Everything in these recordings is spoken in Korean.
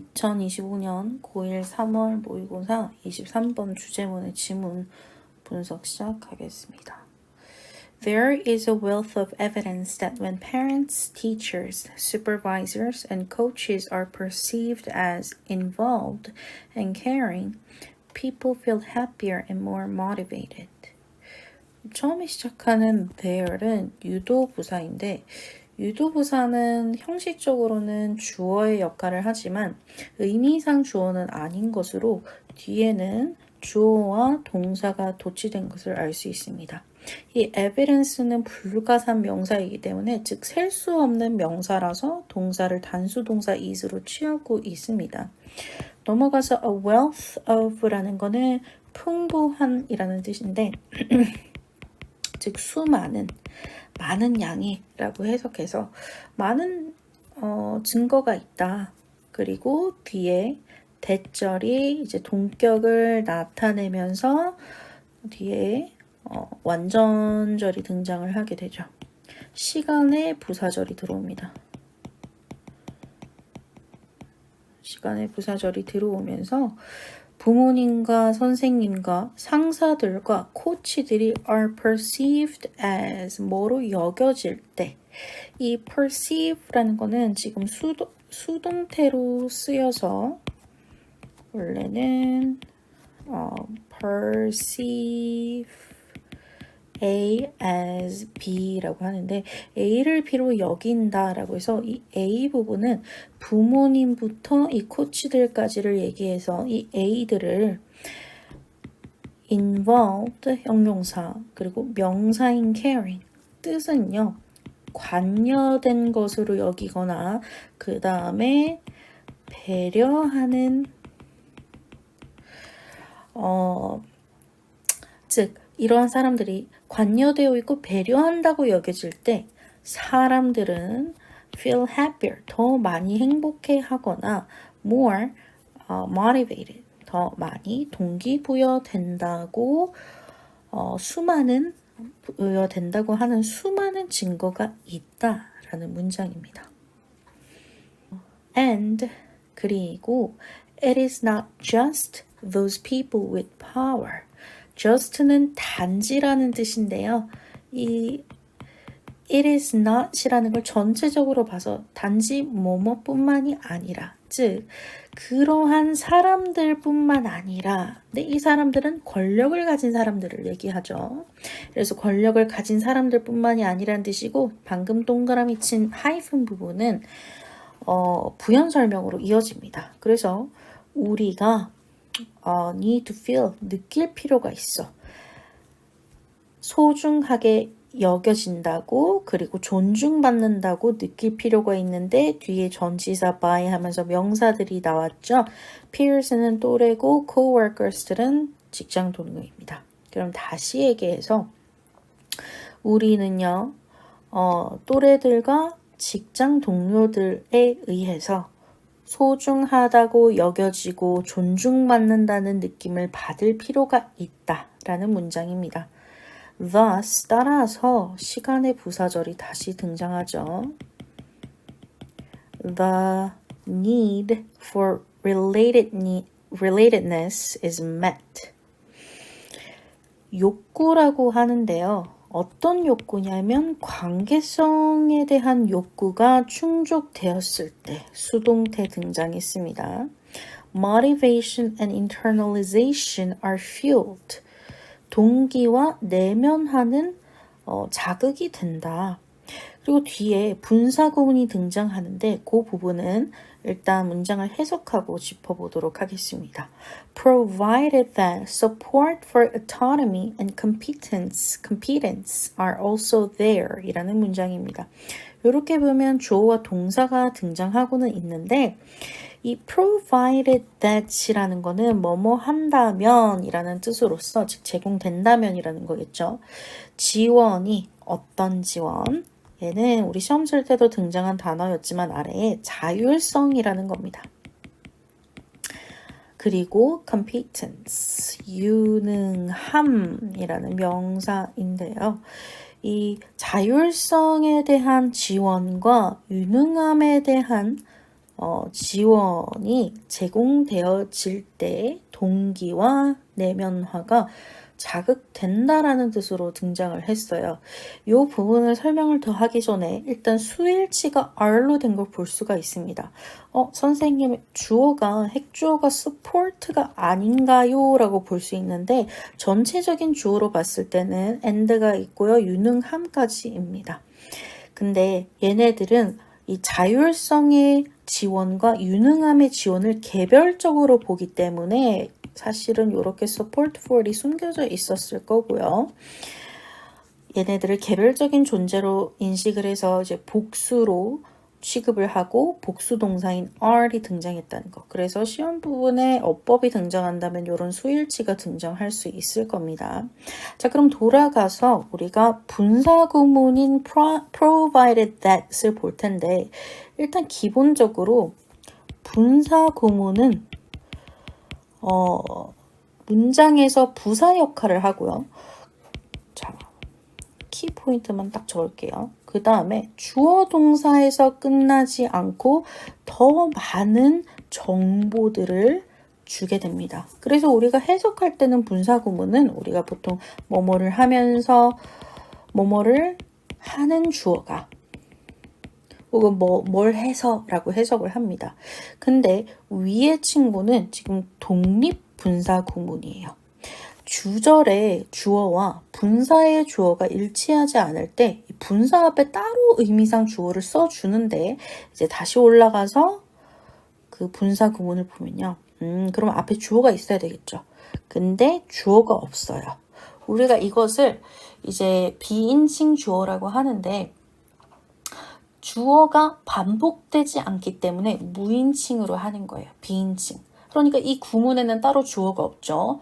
2025년 고1 3월 모의고사 23번 주제문의 지문 분석 시작하겠습니다. There is a wealth of evidence that when parents, teachers, supervisors, and coaches are perceived as involved and caring, people feel happier and more motivated. 처음에 시작하는 there는 유도부사인데 유도부사는 형식적으로는 주어의 역할을 하지만 의미상 주어는 아닌 것으로 뒤에는 주어와 동사가 도치된 것을 알 수 있습니다. 이 evidence는 불가산 명사이기 때문에 즉 셀 수 없는 명사라서 동사를 단수동사 is로 취하고 있습니다. 넘어가서 a wealth of라는 거는 풍부한 이라는 뜻인데 즉 수많은 많은 양이라고 해석해서 많은 증거가 있다. 그리고 뒤에 대절이 이제 동격을 나타내면서 뒤에 완전절이 등장을 하게 되죠. 시간의 부사절이 들어옵니다. 시간의 부사절이 들어오면서 부모님과 선생님과 상사들과 코치들이 are perceived as 뭐로 여겨질 때 이 perceive라는 거는 지금 수동태로 쓰여서 원래는 perceive A as B라고 하는데 A를 B로 여긴다라고 해서 이 A 부분은 부모님부터 이 코치들까지를 얘기해서 이 A들을 involved 형용사 그리고 명사인 caring 뜻은요 관여된 것으로 여기거나 그 다음에 배려하는 즉 이러한 사람들이 관여되어 있고 배려한다고 여겨질 때 사람들은 feel happier, 더 많이 행복해 하거나 more motivated, 더 많이 동기부여된다고 수많은 부여된다고 하는 수많은 증거가 있다라는 문장입니다. And 그리고 it is not just those people with power. just는 단지라는 뜻인데요. 이 it is not이라는 걸 전체적으로 봐서 단지 뭐뭐뿐만이 아니라 즉 그러한 사람들뿐만 아니라 근데 이 사람들은 권력을 가진 사람들을 얘기하죠. 그래서 권력을 가진 사람들뿐만이 아니라는 뜻이고 방금 동그라미 친 하이픈 부분은 부연 설명으로 이어집니다. 그래서 우리가 need to feel, 느낄 필요가 있어. 소중하게 여겨진다고 그리고 존중받는다고 느낄 필요가 있는데 뒤에 전치사 by 하면서 명사들이 나왔죠. peers는 또래고 coworkers들은 직장 동료입니다. 그럼 다시 얘기해서 우리는요 또래들과 직장 동료들에 의해서 소중하다고 여겨지고 존중받는다는 느낌을 받을 필요가 있다라는 문장입니다. Thus, 따라서 시간의 부사절이 다시 등장하죠. The need for relatedness is met. 욕구라고 하는데요. 어떤 욕구냐면 관계성에 대한 욕구가 충족되었을 때 수동태 등장했습니다. Motivation and internalization are fueled. 동기와 내면화는 자극이 된다. 그리고 뒤에 분사구문이 등장하는데 그 부분은 일단 문장을 해석하고 짚어보도록 하겠습니다. Provided that support for autonomy and competence are also there 이라는 문장입니다. 이렇게 보면 주어와 동사가 등장하고는 있는데 이 provided that이라는 거는 뭐뭐 한다면 이라는 뜻으로서 즉 제공된다면 이라는 거겠죠. 지원이 어떤 지원? 얘는 우리 시험 칠 때도 등장한 단어였지만 아래에 자율성이라는 겁니다. 그리고 competence, 유능함이라는 명사인데요. 이 자율성에 대한 지원과 유능함에 대한 지원이 제공되어질 때 동기와 내면화가 자극된다라는 뜻으로 등장을 했어요. 이 부분을 설명을 더 하기 전에 일단 수일치가 are로 된 걸 볼 수가 있습니다. 선생님 주어가 핵주어가 support가 아닌가요? 라고 볼 수 있는데 전체적인 주어로 봤을 때는 and가 있고요. 유능함까지입니다. 근데 얘네들은 이 자율성의 지원과 유능함의 지원을 개별적으로 보기 때문에 사실은 이렇게 support for이 숨겨져 있었을 거고요. 얘네들을 개별적인 존재로 인식을 해서 이제 복수로 취급을 하고 복수 동사인 are이 등장했다는 거. 그래서 시험 부분에 어법이 등장한다면 이런 수일치가 등장할 수 있을 겁니다. 자, 그럼 돌아가서 우리가 분사 구문인 provided that을 볼 텐데 일단 기본적으로 분사 구문은 문장에서 부사 역할을 하고요. 자, 키포인트만 딱 적을게요. 그 다음에 주어 동사에서 끝나지 않고 더 많은 정보들을 주게 됩니다. 그래서 우리가 해석할 때는 분사 구문은 우리가 보통 뭐뭐를 하면서 뭐뭐를 하는 주어가 혹은 뭘 해서 라고 해석을 합니다. 근데 위의 친구는 지금 독립분사 구문이에요. 주절의 주어와 분사의 주어가 일치하지 않을 때 분사 앞에 따로 의미상 주어를 써주는데 이제 다시 올라가서 그 분사 구문을 보면요. 그럼 앞에 주어가 있어야 되겠죠. 근데 주어가 없어요. 우리가 이것을 이제 비인칭 주어라고 하는데 주어가 반복되지 않기 때문에 무인칭으로 하는 거예요. 비인칭. 그러니까 이 구문에는 따로 주어가 없죠.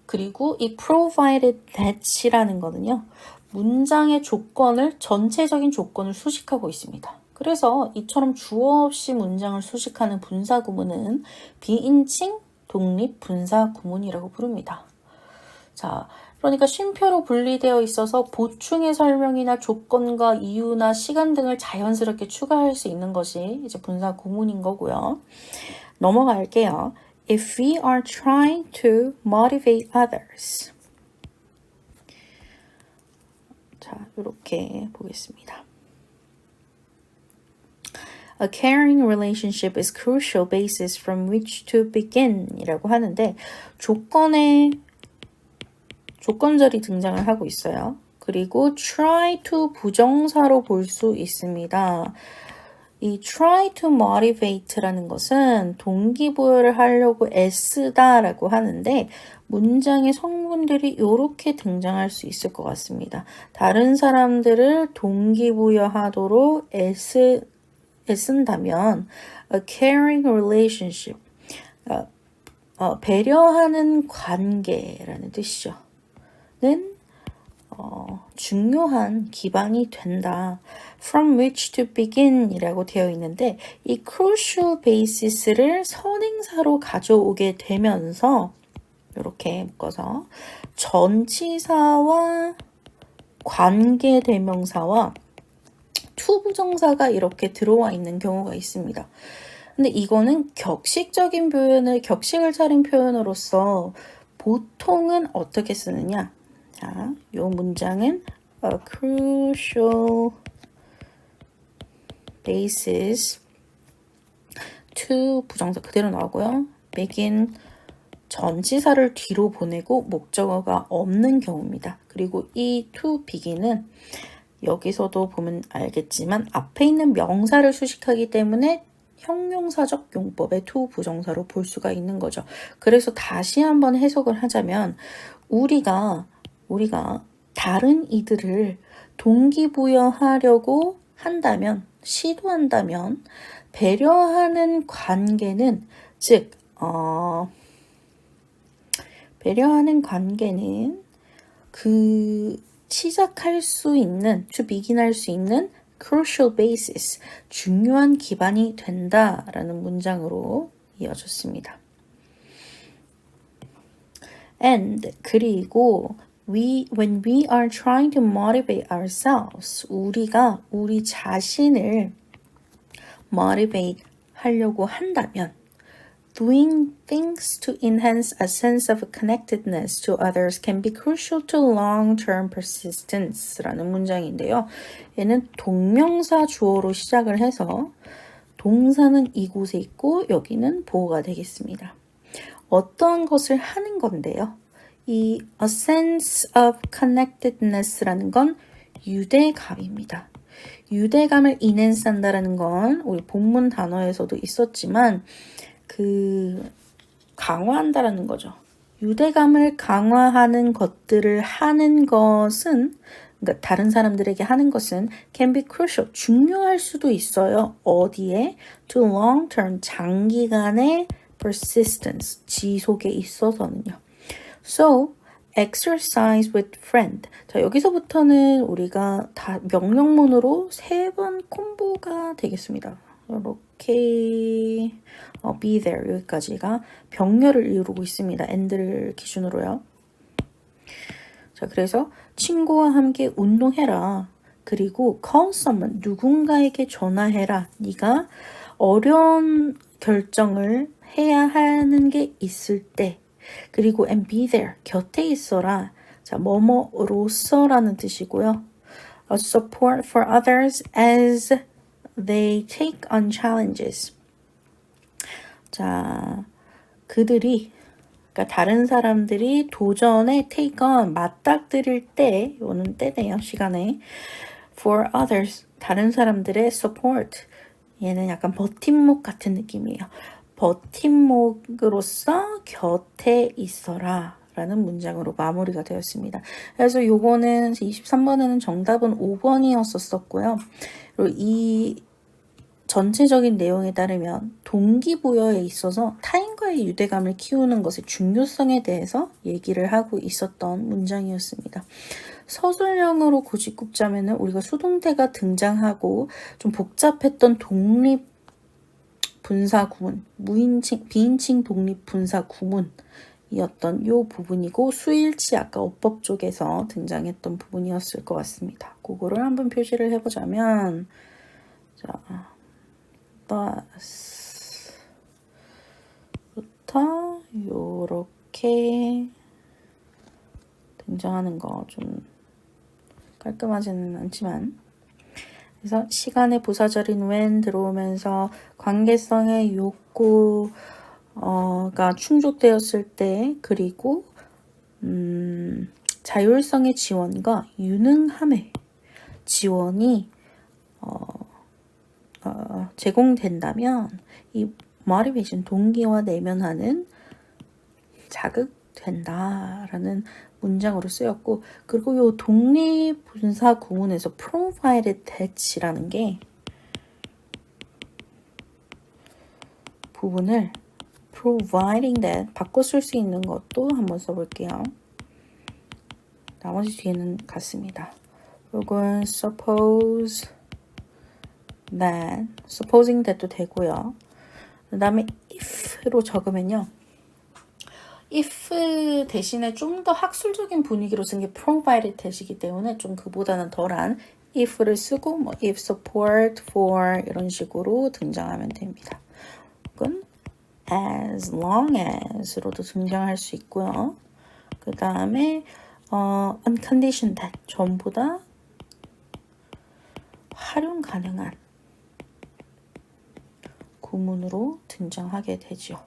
그리고 이 provided that이라는 거는요. 문장의 조건을 전체적인 조건을 수식하고 있습니다. 그래서 이처럼 주어 없이 문장을 수식하는 분사 구문은 비인칭 독립 분사 구문이라고 부릅니다. 자, 그러니까 쉼표로 분리되어 있어서 보충의 설명이나 조건과 이유나 시간 등을 자연스럽게 추가할 수 있는 것이 이제 분사 구문인 거고요. 넘어갈게요. If we are trying to motivate others. 자, 이렇게 보겠습니다. A caring relationship is crucial basis from which to begin 이라고 하는데 조건절이 등장을 하고 있어요. 그리고 try to 부정사로 볼 수 있습니다. 이 try to motivate라는 것은 동기부여를 하려고 애쓰다라고 하는데 문장의 성분들이 이렇게 등장할 수 있을 것 같습니다. 다른 사람들을 동기부여하도록 애쓴다면 a caring relationship, 배려하는 관계라는 뜻이죠. 는 중요한 기반이 된다. From which to begin 이라고 되어 있는데 이 crucial basis를 선행사로 가져오게 되면서 이렇게 묶어서 전치사와 관계대명사와 투부정사가 이렇게 들어와 있는 경우가 있습니다. 근데 이거는 격식을 차린 표현으로서 보통은 어떻게 쓰느냐? 자, 이 문장은 a crucial basis to 부정사 그대로 나오고요. begin 전치사를 뒤로 보내고 목적어가 없는 경우입니다. 그리고 이 to begin은 여기서도 보면 알겠지만 앞에 있는 명사를 수식하기 때문에 형용사적 용법의 to 부정사로 볼 수가 있는 거죠. 그래서 다시 한번 해석을 하자면 우리가 다른 이들을 동기부여하려고 한다면, 시도한다면 배려하는 관계는 배려하는 관계는 시작할 수 있는, to begin 할 수 있는 crucial basis, 중요한 기반이 된다라는 문장으로 이어졌습니다. And 그리고 when we are trying to motivate ourselves, 우리가 우리 자신을 motivate 하려고 한다면 doing things to enhance a sense of connectedness to others can be crucial to long-term persistence라는 문장인데요. 얘는 동명사 주어로 시작을 해서 동사는 이곳에 있고 여기는 보어가 되겠습니다. 어떤 것을 하는 건데요. 이 a sense of connectedness라는 건 유대감입니다. 유대감을 enhance한다라는 건 우리 본문 단어에서도 있었지만 강화한다라는 거죠. 유대감을 강화하는 것들을 하는 것은 그러니까 다른 사람들에게 하는 것은 can be crucial, 중요할 수도 있어요. 어디에? To long term, 장기간의 persistence, 지속에 있어서는요. So, exercise with friend. 자, 여기서부터는 우리가 다 명령문으로 3번 콤보가 되겠습니다. 이렇게 be there 여기까지가 병렬을 이루고 있습니다. and를 기준으로요. 자, 그래서 친구와 함께 운동해라. 그리고 call someone, 누군가에게 전화해라. 네가 어려운 결정을 해야 하는 게 있을 때. 그리고 and be there, 곁에 있어라. 자, 뭐뭐로서라는 뜻이고요. A support for others as they take on challenges. 자, 그들이 그러니까 다른 사람들이 도전에 take on 맞닥뜨릴 때, 요는 때네요, 시간에. For others, 다른 사람들의 support. 얘는 약간 버팀목 같은 느낌이에요. 버팀목으로서 곁에 있어라 라는 문장으로 마무리가 되었습니다. 그래서 요거는 23번에는 정답은 5번이었었고요. 그리고 이 전체적인 내용에 따르면 동기부여에 있어서 타인과의 유대감을 키우는 것의 중요성에 대해서 얘기를 하고 있었던 문장이었습니다. 서술형으로 굳이 꼽자면은 우리가 수동태가 등장하고 좀 복잡했던 독립 분사 구문, 비인칭 독립 분사 구문이었던 요 부분이고 수일치 아까 어법 쪽에서 등장했던 부분이었을 것 같습니다. 그거를 한번 표시를 해보자면 자, 부터 요렇게 등장하는 거 좀 깔끔하지는 않지만 그래서 시간의 부사절인 when 들어오면서 관계성의 욕구가 충족되었을 때 그리고 자율성의 지원과 유능함의 지원이 제공된다면 이 motivation, 동기와 내면화는 자극된다라는 문장으로 쓰였고 그리고 요 독립분사 구문에서 provided that이라는 게 부분을 providing that 바꿔 쓸 수 있는 것도 한번 써볼게요. 나머지 뒤에는 같습니다. 요건 supposing that도 되고요. 그 다음에 if로 적으면요. if 대신에 좀 더 학술적인 분위기로 쓴 게 provided that이기 때문에 좀 그보다는 덜한 if를 쓰고 뭐 if support for 이런 식으로 등장하면 됩니다. 혹은 as long as로도 등장할 수 있고요. 그 다음에 on condition that 전부 다 활용 가능한 구문으로 등장하게 되죠.